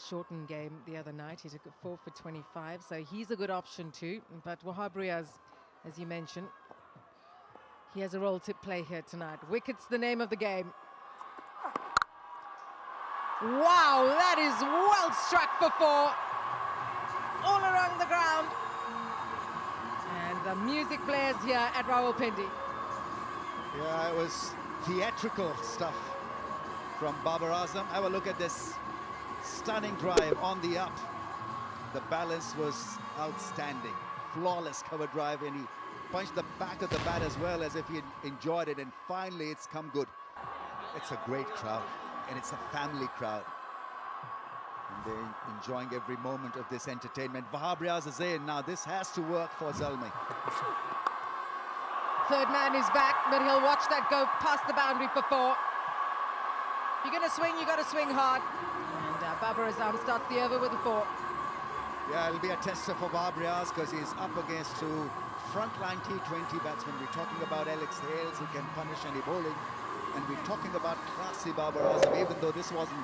shortened game the other night. He took it 4 for 25, so he's a good option too. But Wahab Riaz, as you mentioned, he has a role to play here tonight. Wicket's the name of the game. Wow, that is well struck for 4. All around the ground. And the music blares here at Rawalpindi. Yeah, it was theatrical stuff from Babar Azam. Have a look at this stunning drive on the up. The balance was outstanding. Flawless cover drive, and he punched the back of the bat as well, as if he had enjoyed it, and finally it's come good. It's a great crowd, and it's a family crowd. And they're enjoying every moment of this entertainment. Wahab Riaz is in. Now this has to work for Zalmi. Third man is back, but he'll watch that go past the boundary for 4. If you're going to swing, you got to swing hard. And Babar Azam starts the over with a 4. Yeah, it'll be a tester for Wahab Riaz because he's up against 2 frontline T20 batsmen. We're talking about Alex Hales, who can punish any bowling. And we're talking about classy Babar Azam, even though this wasn't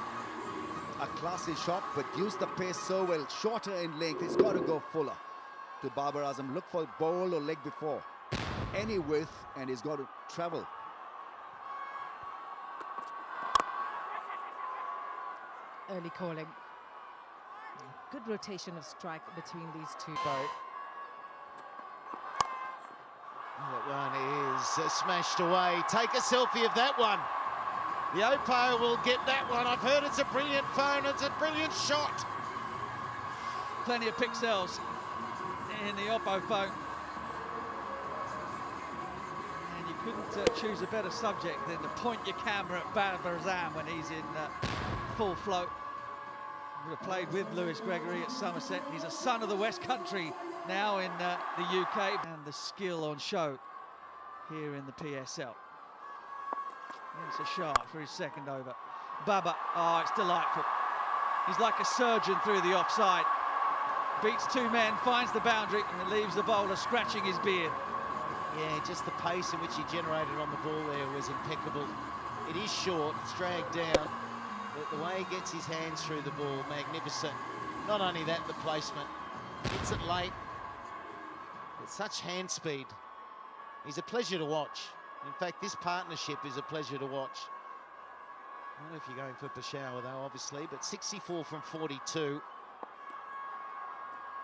a classy shot, but used the pace so well. Shorter in length, he's got to go fuller to Babar Azam. Look for bowl or leg before. Any width, and he's got to travel. Early calling. Good rotation of strike between these two. That one is smashed away. Take a selfie of that one. The umpire will get that one. I've heard it's a brilliant phone. It's a brilliant shot. Plenty of pixels in the Oppo phone. And you couldn't choose a better subject than to point your camera at Babar Azam when he's in full flow. Would have played with Lewis Gregory at Somerset. He's a son of the West Country now in the UK. And the skill on show here in the PSL. It's a shot for his second over. Baba, oh, it's delightful. He's like a surgeon through the offside. Beats 2 men, finds the boundary, and leaves the bowler scratching his beard. Yeah, just the pace in which he generated on the ball there was impeccable. It is short, it's dragged down, but the way he gets his hands through the ball, magnificent. Not only that, the placement. Hits it late. With such hand speed. He's a pleasure to watch. In fact, this partnership is a pleasure to watch. I don't know if you're going for Peshawar though, obviously, but 64 from 42.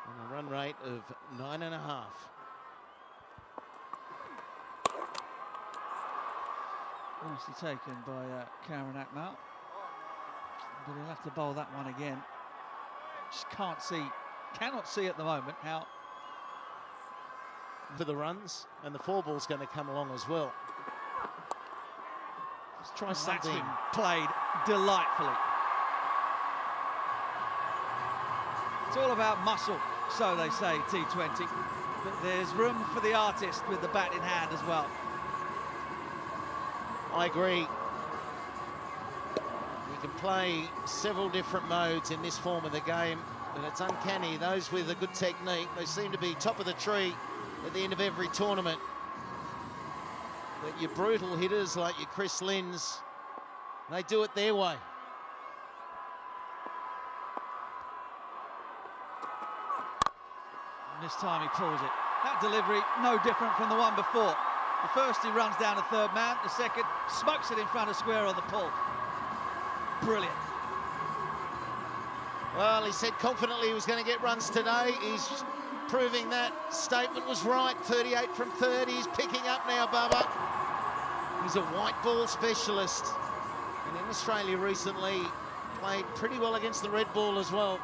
And a run rate of 9.5. Nicely taken by Karen Akmal. But he'll have to bowl that one again. Just cannot see at the moment how. For the runs, and the 4 ball's going to come along as well. Let's try something. That's been played delightfully. It's all about muscle, so they say, T20. But there's room for the artist with the bat in hand as well. I agree. You can play several different modes in this form of the game, but it's uncanny. Those with a good technique, they seem to be top of the tree at the end of every tournament. But your brutal hitters like your Chris Lynns, they do it their way. And this time he pulls it. That delivery, no different from the one before. The first he runs down a third man, the second smokes it in front of square on the pull. Brilliant. Well, he said confidently he was going to get runs today. He's proving that statement was right. 38 from 30. He's picking up now, Bubba. He's a white ball specialist. And in Australia recently, played pretty well against the red ball as well.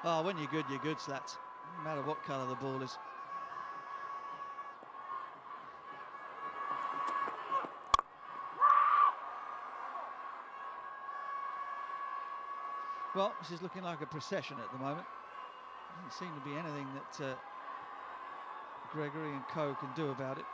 Oh, when you're good, Slats. No matter what colour the ball is. Well, this is looking like a procession at the moment. Doesn't seem to be anything that Gregory and co can do about it.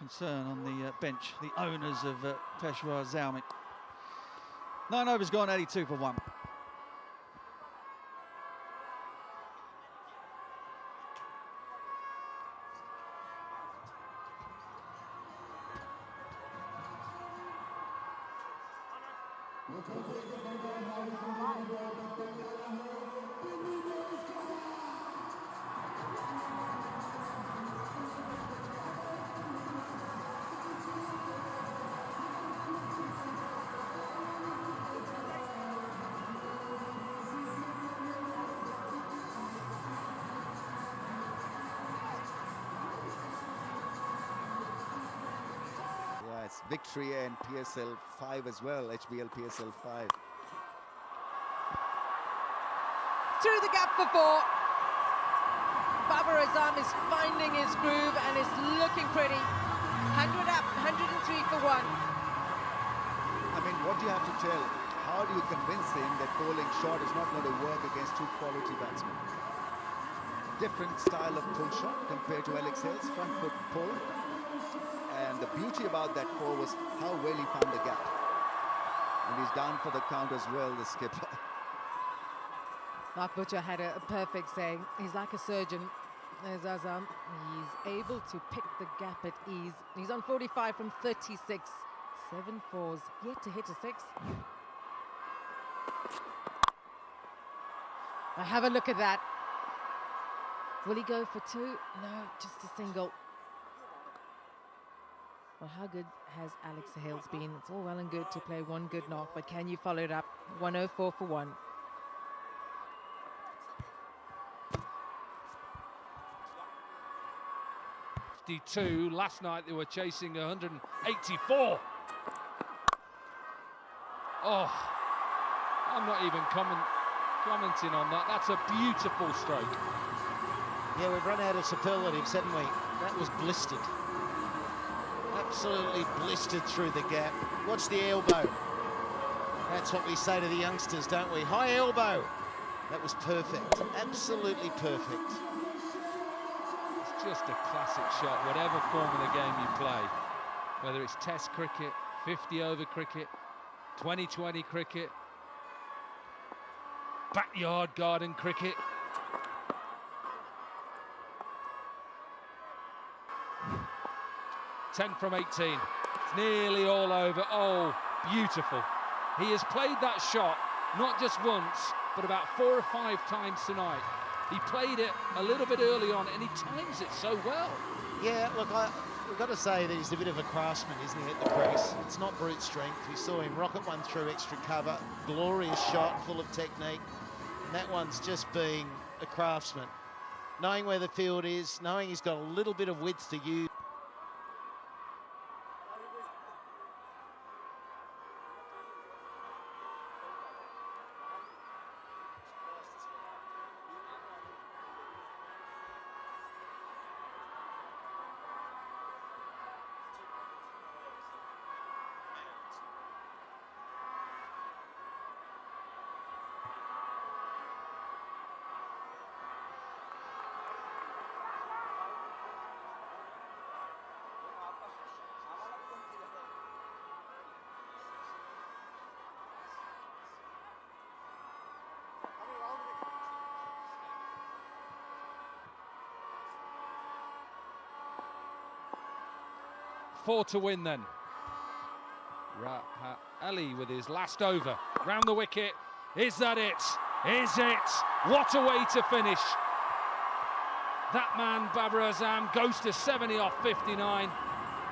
concern on the bench, the owners of Peshawar Zalmi. 9 overs gone, 82 for 1. Yeah, it's victory and PSL 5 as well, HBL PSL 5. Through the gap for 4. Babar Azam is finding his groove and is looking pretty. 100 up, 103 for 1. I mean, what do you have to tell? How do you convince him that bowling short is not going to work against two quality batsmen? Different style of pull shot compared to Alex Hale's front foot pull. And the beauty about that 4 was how well he found the gap. And he's down for the count as well, the skipper. Mark Butcher had a perfect saying. He's like a surgeon. There's Azam. He's able to pick the gap at ease. He's on 45 from 36. 7 fours, yet to hit a 6. Now have a look at that. Will he go for 2? No, just a single. Well, how good has Alex Hales been? It's all well and good to play one good knock, but can you follow it up? 104 for 1. Last night they were chasing 184. Oh, I'm not even commenting on that. That's a beautiful stroke. Yeah, we've run out of superlatives, haven't we? That was blistered. Absolutely blistered through the gap. Watch the elbow. That's what we say to the youngsters, don't we? High elbow. That was perfect. Absolutely perfect. It's just a classic shot, whatever form of the game you play. Whether it's Test cricket, 50-over cricket, 2020 cricket, backyard garden cricket. Ten from 18. It's nearly all over. Oh, beautiful. He has played that shot not just once, but about 4 or 5 times tonight. He played it a little bit early on, and he times it so well. Yeah, look, we've got to say that he's a bit of a craftsman, isn't he, at the crease? It's not brute strength. We saw him rocket one through extra cover. Glorious shot, full of technique. And that one's just being a craftsman. Knowing where the field is, knowing he's got a little bit of width to use. Four to win then. Ali with his last over. Round the wicket. Is that it? Is it? What a way to finish. That man, Babar Azam, goes to 70 off 59.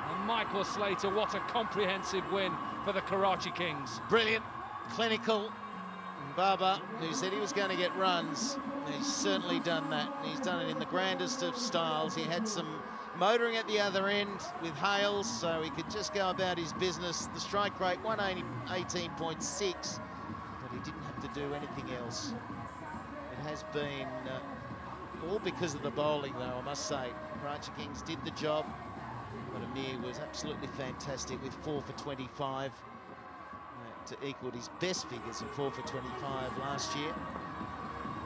And Michael Slater, what a comprehensive win for the Karachi Kings. Brilliant, clinical. And Baba, who said he was going to get runs, he's certainly done that. He's done it in the grandest of styles. He had some motoring at the other end with Hales, so he could just go about his business. The strike rate, 118.6, but he didn't have to do anything else. It has been all because of the bowling, though, I must say. Karachi Kings did the job, but Amir was absolutely fantastic with 4 for 25 to equal his best figures of 4 for 25 last year.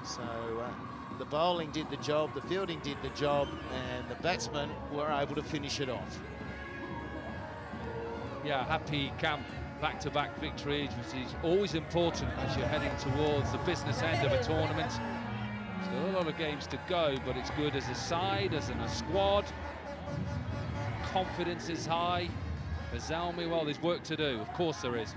So the bowling did the job, the fielding did the job, and the batsmen were able to finish it off. yeah, happy camp, back-to-back victories, which is always important as you're heading towards the business end of a tournament. Still a lot of games to go, but it's good as a side, as in a squad. Confidence is high. For Zalmi, well, there's work to do. Of course there is.